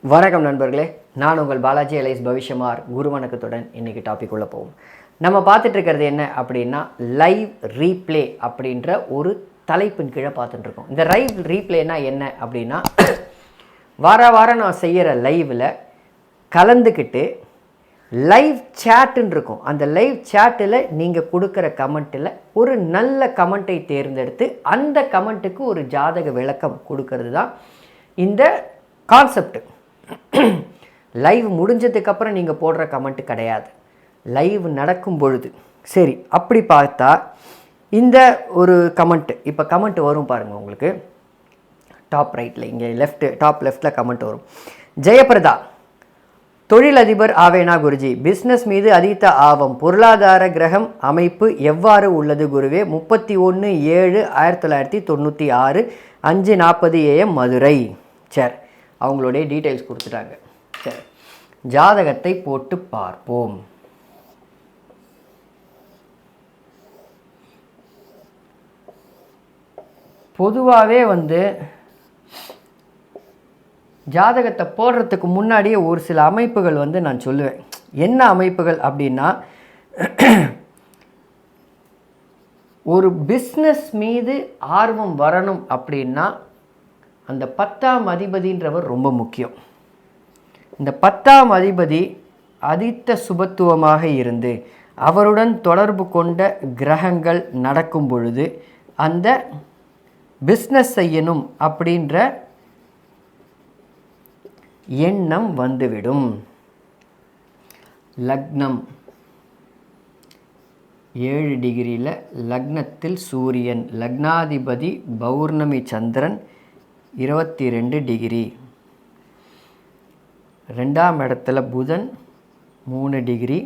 வணக்கம் நண்பர்களே, நான் உங்கள் பாலாஜி எலைஸ் பவிஷ்யமார். குரு வணக்கத்துடன் இன்றைக்கி டாபிக் உள்ள போவோம். நம்ம பார்த்துட்டு இருக்கிறது என்ன அப்படின்னா, லைவ் ரீப்ளே அப்படின்ற ஒரு தலைப்பின் கீழே பார்த்துட்டுருக்கோம். இந்த லைவ் ரீப்ளேனா என்ன அப்படின்னா, வாரம் நான் செய்கிற லைவில் கலந்துக்கிட்டு லைவ் சேட்டுன்னு இருக்கும். அந்த லைவ் சேட்டில் நீங்கள் கொடுக்குற கமெண்ட்டில் ஒரு நல்ல கமெண்ட்டை தேர்ந்தெடுத்து அந்த கமெண்ட்டுக்கு ஒரு ஜாதக விளக்கம் கொடுக்கறது தான் இந்த கான்செப்ட். லைவ் முடிஞ்சதுக்கப்புறம் நீங்கள் போடுற கமெண்ட் கிடையாது, லைவ் நடக்கும் பொழுது. சரி, அப்படி பார்த்தா இந்த ஒரு கமெண்ட், இப்போ கமெண்ட் வரும் பாருங்கள், உங்களுக்கு டாப் ரைட்டில் இங்கே டாப் லெஃப்டில் கமெண்ட் வரும். ஜெயபிரதா, தொழிலதிபர் ஆவேனா குருஜி, பிஸ்னஸ் மீது அதீத ஆவம், பொருளாதார கிரகம் அமைப்பு எவ்வாறு உள்ளது குருவே? 31/7/1996 5:40 AM மதுரை. சரி, அவங்களுடைய டீட்டெயில்ஸ் கொடுத்துட்டாங்க. சரி, ஜாதகத்தை போட்டு பார்ப்போம். பொதுவாகவே ஜாதகத்தை போடுறதுக்கு முன்னாடியே ஒரு சில அமைப்புகள் நான் சொல்லுவேன். என்ன அமைப்புகள் அப்படின்னா, ஒரு பிஸ்னஸ் மீது ஆர்வம் வரணும் அப்படின்னா அந்த 10ஆம் அதிபதின்றவர் ரொம்ப முக்கியம். இந்த 10ஆம் அதிபதி அதித்த சுபத்துவமாக இருந்து அவருடன் தொடர்பு கொண்ட கிரகங்கள் நடக்கும் பொழுது அந்த பிஸ்னஸ் செய்யணும் அப்படின்ற எண்ணம் வந்துவிடும். லக்னம் 7 டிகிரியில் லக்னத்தில் சூரியன், லக்னாதிபதி பௌர்ணமி சந்திரன் 22 டிகிரி, 2ஆம் இடத்துல புதன் 3 டிகிரி,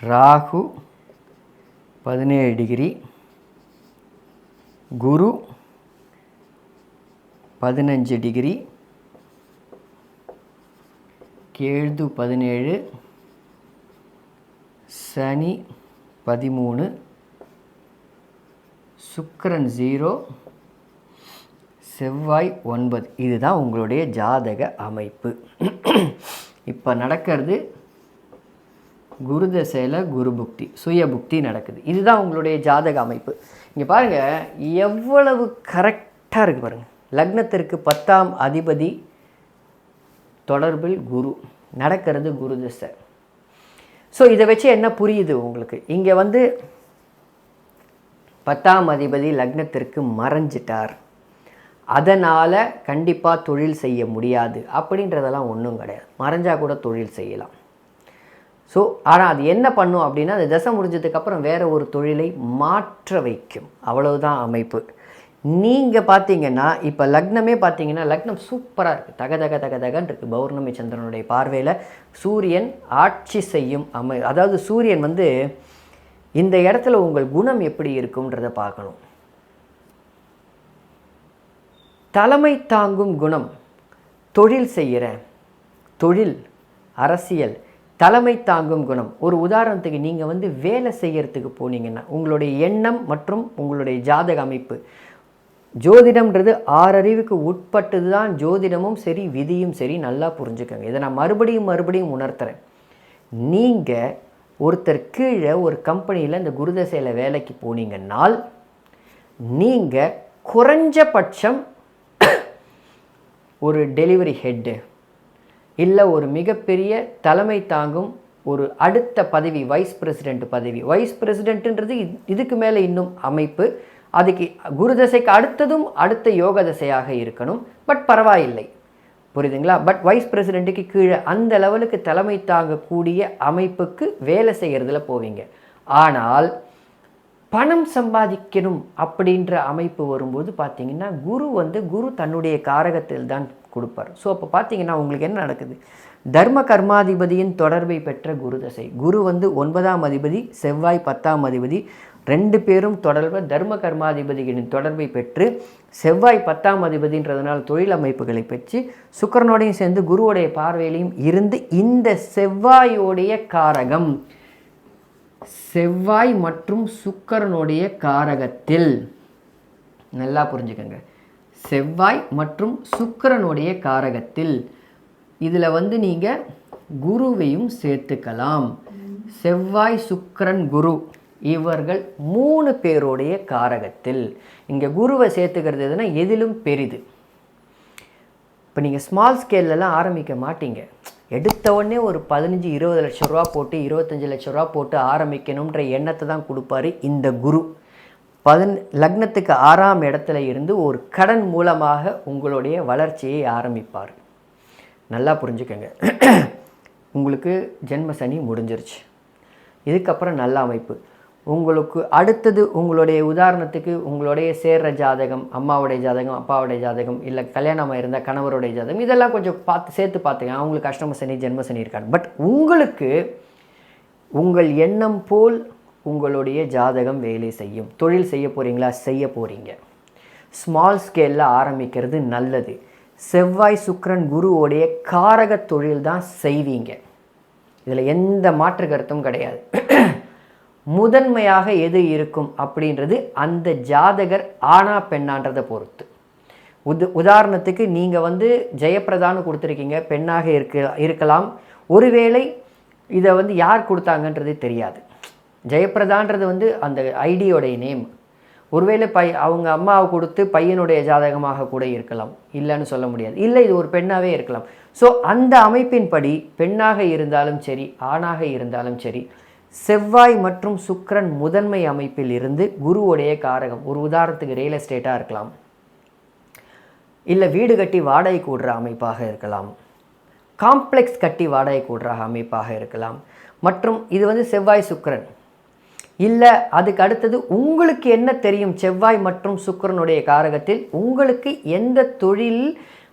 ராகு 17 டிகிரி, குரு 15 டிகிரி, கேது 17, சனி 13, சுக்கிரன் 0, செவ்வாய் 9. இதுதான் உங்களுடைய ஜாதக அமைப்பு. இப்போ நடக்கிறது குரு தசையில் குரு புக்தி, சுய புக்தி நடக்குது. இதுதான் உங்களுடைய ஜாதக அமைப்பு. இங்கே பாருங்கள், எவ்வளவு கரெக்டாக இருக்குது பாருங்கள். லக்னத்திற்கு 10ஆம் அதிபதி தொடர்பில் குரு, நடக்கிறது குரு தசை. ஸோ இதை வச்சு என்ன புரியுது உங்களுக்கு? இங்கே 10ஆம் அதிபதி லக்னத்திற்கு மறைஞ்சிட்டார், அதனால் கண்டிப்பாக தொழில் செய்ய முடியாது அப்படின்றதெல்லாம் ஒன்றும் கிடையாது. மறைஞ்சால் கூட தொழில் செய்யலாம். ஸோ ஆனால் அது என்ன பண்ணும் அப்படின்னா, அது தசை முடிஞ்சதுக்கப்புறம் வேறு ஒரு தொழிலை மாற்ற வைக்கும். அவ்வளவுதான் அமைப்பு. நீங்கள் பார்த்தீங்கன்னா இப்போ லக்னமே பார்த்தீங்கன்னா, லக்னம் சூப்பராக இருக்குது, தகன்னு இருக்குது. பௌர்ணமி சந்திரனுடைய பார்வையில் சூரியன் ஆட்சி செய்யும் அதாவது சூரியன் இந்த இடத்துல உங்கள் குணம் எப்படி இருக்கும்ன்றதை பார்க்கணும். தலைமை தாங்கும் குணம், தொழில் செய்கிறேன், தொழில் அரசியல் தலைமை தாங்கும் குணம். ஒரு உதாரணத்துக்கு நீங்கள் வேலை செய்கிறதுக்கு போனீங்கன்னா உங்களுடைய எண்ணம் மற்றும் உங்களுடைய ஜாதக அமைப்பு, ஜோதிடம்ன்றது 6 அறிவுக்கு உட்பட்டது தான். ஜோதிடமும் சரி விதியும் சரி, நல்லா புரிஞ்சுக்கோங்க. இதை நான் மறுபடியும் உணர்த்துறேன். நீங்கள் ஒருத்தர் கீழே ஒரு கம்பெனியில் இந்த குருதசையில் வேலைக்கு போனீங்கன்னால் நீங்கள் குறைஞ்சபட்சம் ஒரு டெலிவரி ஹெட்டு இல்லை ஒரு மிகப்பெரிய தலைமை தாங்கும் ஒரு அடுத்த பதவி, வைஸ் பிரசிடெண்ட் பதவி. வைஸ் பிரசிடெண்ட்டுன்றது இதுக்கு மேலே இன்னும் அமைப்பு. அதுக்கு குரு தசைக்கு அடுத்ததும் அடுத்த யோக தசையாக இருக்கணும். பட் பரவாயில்லை, புரியுதுங்களா? பட் வைஸ் பிரசிடெண்ட்டுக்கு கீழே அந்த லெவலுக்கு தலைமை தாங்கக்கூடிய அமைப்புக்கு வேலை செய்கிறதுல போவீங்க. ஆனால் பணம் சம்பாதிக்கணும் அப்படின்ற அமைப்பு வரும்போது பார்த்தீங்கன்னா, குரு தன்னுடைய காரகத்தில் தான் கொடுப்பார். ஸோ அப்போ பார்த்தீங்கன்னா உங்களுக்கு என்ன நடக்குது? தர்ம கர்மாதிபதியின் தொடர்பை பெற்ற குரு தசை. குரு 9ஆம் அதிபதி, செவ்வாய் 10ஆம் அதிபதி, 2 பேரும் தொடர்பு தர்ம கர்மாதிபதிகளின் தொடர்பை பெற்று, செவ்வாய் 10ஆம் அதிபதின்றதுனால் தொழில் அமைப்புகளை பெற்று, சுக்கிரனோடையும் சேர்ந்து குருவோடைய பார்வையிலையும் இருந்து, இந்த செவ்வாயோடைய காரகம், செவ்வாய் மற்றும் சுக்கிரனுடைய காரகத்தில், நல்லா புரிஞ்சுக்கங்க, செவ்வாய் மற்றும் சுக்கிரனுடைய காரகத்தில் இதில் வந்து நீங்கள் குருவையும் சேர்த்துக்கலாம். செவ்வாய், சுக்கிரன், குரு இவர்கள் 3 பேருடைய காரகத்தில். இங்கே குருவை சேர்த்துக்கிறது எதுனா எதிலும் பெரிது. இப்போ நீங்கள் ஸ்மால் ஸ்கேல்லாம் ஆரம்பிக்க மாட்டீங்க. எடுத்த உடனே ஒரு 15-20 லட்ச ரூபா போட்டு 25 லட்ச ரூபா போட்டு ஆரம்பிக்கணுன்ற எண்ணத்தை தான் கொடுப்பாரு இந்த குரு. லக்னத்துக்கு 6ஆம் இடத்துல இருந்து ஒரு கடன் மூலமாக உங்களுடைய வளர்ச்சியை ஆரம்பிப்பார். நல்லா புரிஞ்சுக்கங்க. உங்களுக்கு ஜென்ம சனி முடிஞ்சிருச்சு. இதுக்கப்புறம் நல்ல அமைப்பு. உங்களுக்கு அடுத்தது உங்களுடைய உதாரணத்துக்கு உங்களுடைய சேர்ற ஜாதகம், அம்மாவுடைய ஜாதகம், அப்பாவுடைய ஜாதகம், இல்லை கல்யாணமாக இருந்தால் கணவருடைய ஜாதகம், இதெல்லாம் கொஞ்சம் சேர்த்து பார்த்துங்க. அவங்களுக்கு அஷ்டம சனி, ஜென்ம சனி இருக்காது. பட் உங்களுக்கு உங்கள் எண்ணம் போல் உங்களுடைய ஜாதகம் வேலை செய்யும். தொழில் செய்ய போகிறீங்களா? செய்ய போகிறீங்க. ஸ்மால் ஸ்கேலில் ஆரம்பிக்கிறது நல்லது. செவ்வாய், சுக்கிரன், குருவோடைய காரக தொழில் தான் செய்வீங்க. இதில் எந்த மாற்று கருத்தும் கிடையாது. முதன்மையாக எது இருக்கும் அப்படின்றது அந்த ஜாதகர் ஆனா பெண்ணான்றதை பொறுத்து. உதாரணத்துக்கு நீங்கள் வந்து ஜெயப்பிரதான்னு கொடுத்துருக்கீங்க, பெண்ணாக இருக்கலாம். ஒருவேளை இதை வந்து யார் கொடுத்தாங்கன்றது தெரியாது. ஜெயப்பிரதான்றது வந்து அந்த ஐடியோடைய நேம். ஒருவேளை அவங்க அம்மாவை கொடுத்து பையனுடைய ஜாதகமாக கூட இருக்கலாம், இல்லைன்னு சொல்ல முடியாது. இல்லை, இது ஒரு பெண்ணாகவே இருக்கலாம். ஸோ அந்த அமைப்பின்படி பெண்ணாக இருந்தாலும் சரி, ஆணாக இருந்தாலும் சரி, செவ்வாய் மற்றும் சுக்கிரன் முதன்மை அமைப்பில் இருந்து குருவுடைய காரகம். ஒரு உதாரணத்துக்கு ரியல் எஸ்டேட்டாக இருக்கலாம், இல்லை வீடு கட்டி வாடகை கூடுற அமைப்பாக இருக்கலாம், காம்ப்ளெக்ஸ் கட்டி வாடகை கூடுற அமைப்பாக இருக்கலாம். மற்றும் இது வந்து செவ்வாய் சுக்கிரன். இல்லை அதுக்கு அடுத்தது உங்களுக்கு என்ன தெரியும், செவ்வாய் மற்றும் சுக்கிரனுடைய காரகத்தில் உங்களுக்கு எந்த தொழில்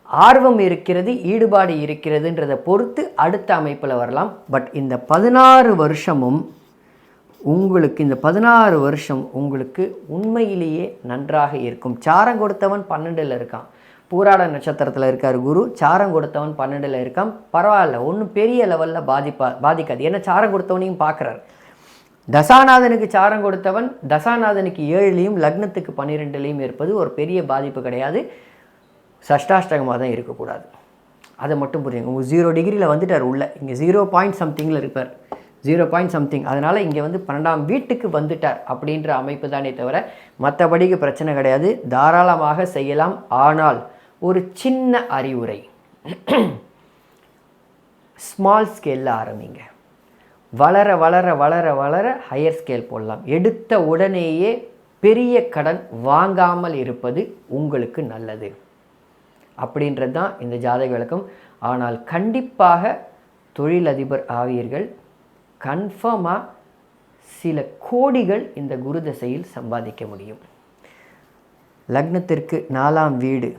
ஆர்வம் இருக்கிறது, ஈடுபாடு இருக்கிறதுன்றதை பொறுத்து அடுத்த அமைப்பில் வரலாம். பட் இந்த 16 வருஷமும் உங்களுக்கு, இந்த 16 வருஷம் உங்களுக்கு உண்மையிலேயே நன்றாக இருக்கும். சாரம் கொடுத்தவன் 12ல் இருக்கான், பூராட நட்சத்திரத்தில் இருக்கார் குரு. சாரம் கொடுத்தவன் 12ல் இருக்கான். பரவாயில்ல, ஒன்றும் பெரிய லெவலில் பாதிக்காது. ஏன்னா சாரம் கொடுத்தவனையும் பார்க்குறாரு. தசாநாதனுக்கு சாரம் கொடுத்தவன் தசாநாதனுக்கு 7லையும் லக்னத்துக்கு 12லையும் இருப்பது ஒரு பெரிய பாதிப்பு கிடையாது. சஷ்டாஷ்டகமாக தான் இருக்கக்கூடாது. அதை மட்டும் புரியுங்க. உங்கள் 0 டிகிரியில் வந்துட்டார் உள்ள. இங்கே 0 பாயிண்ட் சம்திங்கில் இருப்பார், 0 பாயிண்ட் சம்திங். அதனால் இங்கே வந்து 12ஆம் வீட்டுக்கு வந்துட்டார் அப்படின்ற அமைப்பு தானே தவிர மற்றபடிக்கு பிரச்சனை கிடையாது. தாராளமாக செய்யலாம். ஆனால் ஒரு சின்ன அறிவுரை, ஸ்மால் ஸ்கேலில் ஆரம்பிங்க. வளர வளர வளர வளர ஹையர் ஸ்கேல் போடலாம். எடுத்த உடனேயே பெரிய கடன் வாங்காமல் இருப்பது உங்களுக்கு நல்லது அப்படின்றது தான் இந்த ஜாதக விளக்கம். ஆனால் கண்டிப்பாக தொழிலதிபர் ஆவீர்கள். கன்ஃபார்மாக சில கோடிகள் இந்த குரு தசையில் சம்பாதிக்க முடியும். லக்னத்திற்கு 4ஆம் வீடு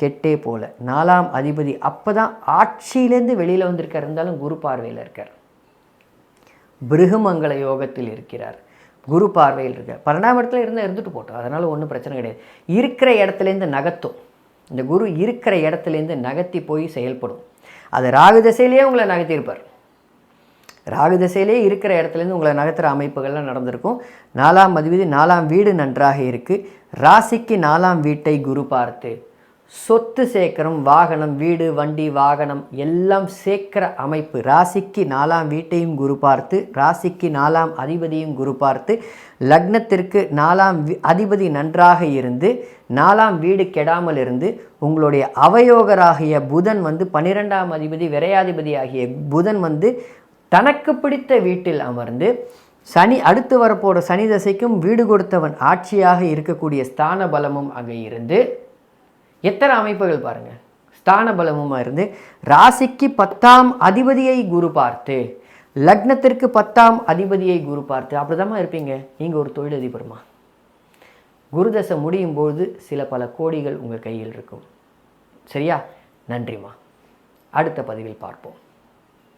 கெட்டே போல, 4ஆம் அதிபதி அப்போ தான் ஆட்சியிலேருந்து வெளியில் வந்திருக்கார். இருந்தாலும் குரு பார்வையில் இருக்கார். பிருகுமங்கல யோகத்தில் இருக்கிறார், குரு பார்வையில் இருக்கார். 12ஆம் இடத்துல இருந்தால் இருந்துட்டு போட்டோம், அதனால் ஒன்றும் பிரச்சனை கிடையாது. இருக்கிற இடத்துலேருந்து நகர்த்தும். இந்த குரு இருக்கிற இடத்துலேருந்து நகர்த்தி போய் செயல்படும். அது ராகு தசையிலேயே உங்களை நகர்த்தியிருப்பார். ராகு தசையிலே இருக்கிற இடத்துலேருந்து உங்களை நகர்த்துகிற அமைப்புகள்லாம் நடந்திருக்கும். 4ஆம் அதிபதி 4ஆம் வீடு நன்றாக இருக்குது. ராசிக்கு 4ஆம் வீட்டை குரு பார்த்து சொத்து சேர்க்கிறோம், வாகனம், வீடு, வண்டி, வாகனம் எல்லாம் சேர்க்கிற அமைப்பு. ராசிக்கு 4ஆம் வீட்டையும் குரு பார்த்து, ராசிக்கு 4ஆம் அதிபதியும் குரு பார்த்து, லக்னத்திற்கு 4ஆம் அதிபதி நன்றாக இருந்து 4ஆம் வீடு கெடாமல் இருந்து உங்களுடைய அவயோகராகிய புதன் வந்து 12ஆம் அதிபதி விரையாதிபதி ஆகிய புதன் வந்து தனக்கு பிடித்த வீட்டில் அமர்ந்து சனி அடுத்து வரப்போகிற சனி தசைக்கும் வீடு கொடுத்தவன் ஆட்சியாக இருக்கக்கூடிய ஸ்தான பலமும் அங்கே இருந்து எத்தனை அமைப்புகள் பாருங்கள், ஸ்தான பலமுமாக இருந்து ராசிக்கு 10ஆம் அதிபதியை குரு பார்த்து, லக்னத்திற்கு 10ஆம் அதிபதியை குரு பார்த்து அப்படிதாம்மா இருப்பீங்க. நீங்கள் ஒரு தொழிலதிபருமா. குருதசை முடியும் போது சில பல கோடிகள் உங்கள் கையில் இருக்கும். சரியா? நன்றிம்மா. அடுத்த பதிவில் பார்ப்போம்.